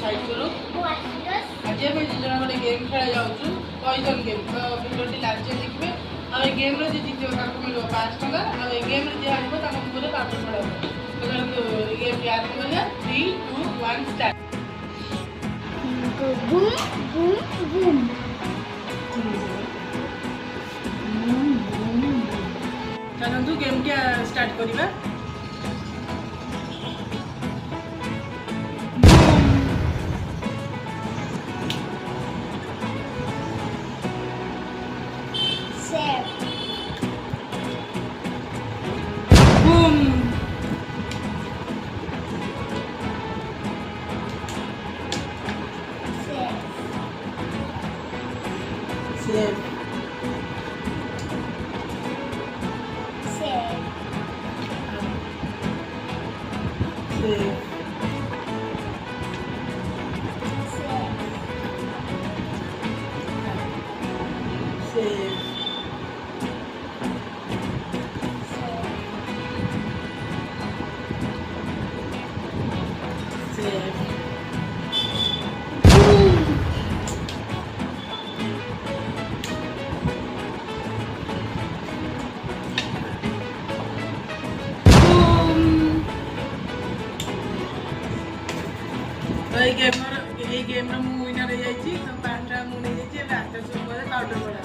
Side କରୁ ଆଜି ଆମେ ଦୁଇ ଜଣ ଗୋଟେ ଗେମ୍ ଖେଳା ଯାଉଛୁ ପଏଜନ୍ ଗେମ୍। ତ ଭିଡ଼ିଓଟି ଲାଷ୍ଟ ଯାଏଁ ଦେଖିବେ। ଆଉ ଏ ଗେମ୍ରେ ଯିଏ ଜିତିବ ତାକୁ ମିଳିବ 5 ଟଙ୍କା। ଆଉ ଏ ଗେମ୍ରେ ଯିଏ ହାରିବ ତାଙ୍କ ମୁହଁରେ ପାଉଡର ଛଡ଼ା ହେବ। ତ ଗେମ୍ଟି ଆରମ୍ଭ କରିବା। 3, 2, 1 ଷ୍ଟାର୍ଟ। Boom boom boom. ଚାଲନ୍ତୁ ଗେମ୍ଟି ଷ୍ଟାର୍ଟ କରିବା। Sev. Boom. Sev. Save. Sev. Save. Sev. Save. Save. तो ये गेम रो मु विनर हो जाई छी। तो 5 टा मु नै जाई छी। लास्ट से ऊपर पाउडर पड़ा।